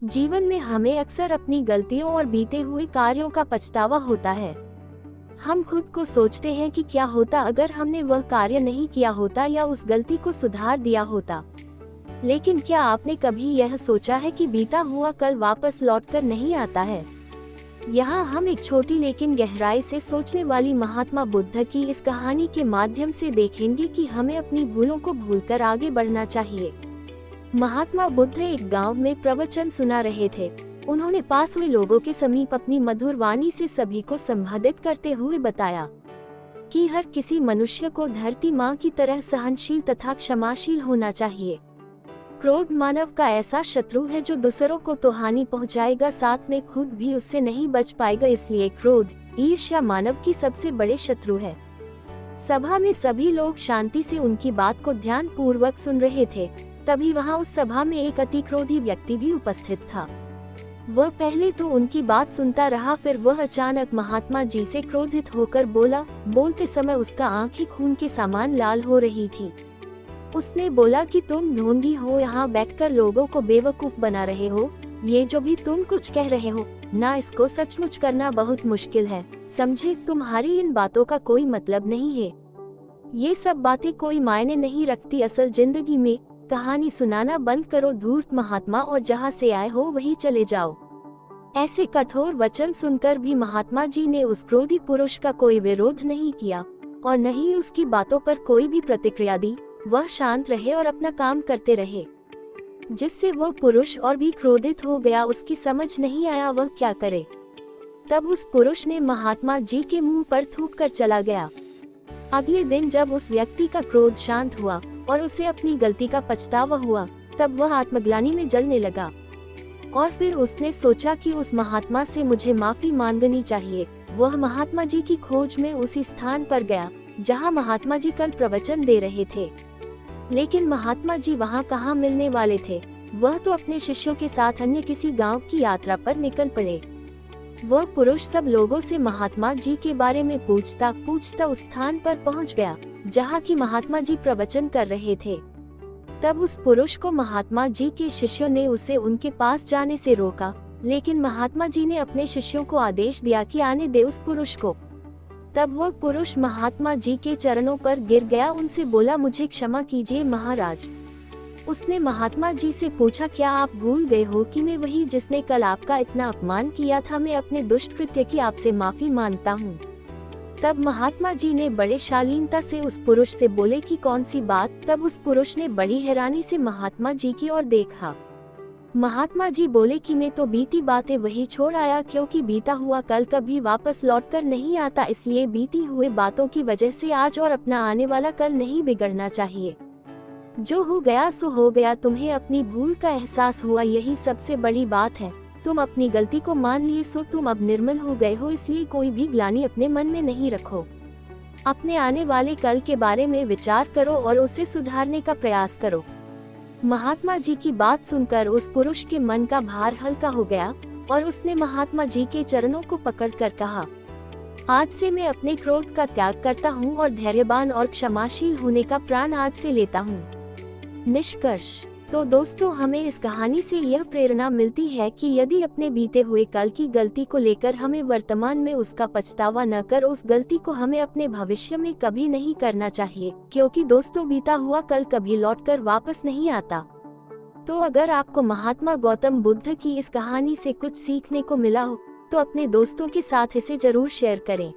जीवन में हमें अक्सर अपनी गलतियों और बीते हुए कार्यों का पछतावा होता है। हम खुद को सोचते हैं कि क्या होता अगर हमने वह कार्य नहीं किया होता या उस गलती को सुधार दिया होता। लेकिन क्या आपने कभी यह सोचा है कि बीता हुआ कल वापस लौटकर नहीं आता है? यहाँ हम एक छोटी लेकिन गहराई से सोचने वाली महात्मा बुद्ध की इस कहानी के माध्यम से देखेंगे कि हमें अपनी भूलों को भूलकर आगे बढ़ना चाहिए। महात्मा बुद्ध एक गांव में प्रवचन सुना रहे थे। उन्होंने पास हुए लोगों के समीप अपनी मधुर वाणी से सभी को संबोधित करते हुए बताया कि हर किसी मनुष्य को धरती माँ की तरह सहनशील तथा क्षमाशील होना चाहिए। क्रोध मानव का ऐसा शत्रु है जो दूसरों को तो हानि पहुंचाएगा, साथ में खुद भी उससे नहीं बच पाएगा। इसलिए क्रोध, ईर्ष्या मानव की सबसे बड़े शत्रु है। सभा में सभी लोग शांति से उनकी बात को ध्यान पूर्वक सुन रहे थे। तभी वहां उस सभा में एक अति क्रोधी व्यक्ति भी उपस्थित था। वह पहले तो उनकी बात सुनता रहा, फिर वह अचानक महात्मा जी से क्रोधित होकर बोला। बोलते समय उसका आंखें खून के समान लाल हो रही थी। उसने बोला कि तुम ढोंगी हो, यहाँ बैठकर लोगों को बेवकूफ बना रहे हो। ये जो भी तुम कुछ कह रहे हो ना, इसको सचमुच करना बहुत मुश्किल है। समझे, तुम्हारी इन बातों का कोई मतलब नहीं है। ये सब बातें कोई मायने नहीं रखती असल जिंदगी में। कहानी सुनाना बंद करो धूर्त महात्मा, और जहाँ से आए हो वहीं चले जाओ। ऐसे कठोर वचन सुनकर भी महात्मा जी ने उस क्रोधी पुरुष का कोई विरोध नहीं किया और न ही उसकी बातों पर कोई भी प्रतिक्रिया दी। वह शांत रहे और अपना काम करते रहे, जिससे वह पुरुष और भी क्रोधित हो गया। उसकी समझ नहीं आया वह क्या करे। तब उस पुरुष ने महात्मा जी के मुंह पर थूक कर चला गया। अगले दिन जब उस व्यक्ति का क्रोध शांत हुआ और उसे अपनी गलती का पछतावा हुआ, तब वह आत्मग्लानि में जलने लगा और फिर उसने सोचा कि उस महात्मा से मुझे माफी मांगनी चाहिए। वह महात्मा जी की खोज में उसी स्थान पर गया जहां महात्मा जी कल प्रवचन दे रहे थे। लेकिन महात्मा जी वहां कहां मिलने वाले थे। वह तो अपने शिष्यों के साथ अन्य किसी गांव की यात्रा पर निकल पड़े। वह पुरुष सब लोगों से महात्मा जी के बारे में पूछता पूछता उस स्थान पर पहुंच गया जहां की महात्मा जी प्रवचन कर रहे थे। तब उस पुरुष को महात्मा जी के शिष्यों ने उसे उनके पास जाने से रोका, लेकिन महात्मा जी ने अपने शिष्यों को आदेश दिया कि आने दे उस पुरुष को। तब वह पुरुष महात्मा जी के चरणों पर गिर गया, उनसे बोला, मुझे क्षमा कीजिए महाराज। उसने महात्मा जी से पूछा, क्या आप भूल गए हो कि मैं वही जिसने कल आपका इतना अपमान किया था? मैं अपने दुष्ट कृत्य की आपसे माफी मांगता हूँ। तब महात्मा जी ने बड़े शालीनता से उस पुरुष से बोले कि कौन सी बात? तब उस पुरुष ने बड़ी हैरानी से महात्मा जी की ओर देखा। महात्मा जी बोले कि मैं तो बीती बातें वही छोड़ आया, क्योंकि बीता हुआ कल कभी वापस लौटकर नहीं आता। इसलिए बीती हुए बातों की वजह से आज और अपना आने वाला कल नहीं बिगड़ना चाहिए। जो हो गया सो हो गया। तुम्हें अपनी भूल का एहसास हुआ, यही सबसे बड़ी बात है। तुम अपनी गलती को मान लिए, सो तुम अब निर्मल हो गए हो। इसलिए कोई भी ग्लानि अपने मन में नहीं रखो। अपने आने वाले कल के बारे में विचार करो और उसे सुधारने का प्रयास करो। महात्मा जी की बात सुनकर उस पुरुष के मन का भार हल्का हो गया और उसने महात्मा जी के चरणों को पकड़कर कहा, आज से मैं अपने क्रोध का त्याग करता हूँ और धैर्यवान और क्षमाशील होने का प्रण आज से लेता हूँ। निष्कर्ष। तो दोस्तों, हमें इस कहानी से यह प्रेरणा मिलती है कि यदि अपने बीते हुए कल की गलती को लेकर हमें वर्तमान में उसका पछतावा न कर, उस गलती को हमें अपने भविष्य में कभी नहीं करना चाहिए, क्योंकि दोस्तों बीता हुआ कल कभी लौटकर वापस नहीं आता। तो अगर आपको महात्मा गौतम बुद्ध की इस कहानी से कुछ सीखने को मिला हो तो अपने दोस्तों के साथ इसे जरूर शेयर करें।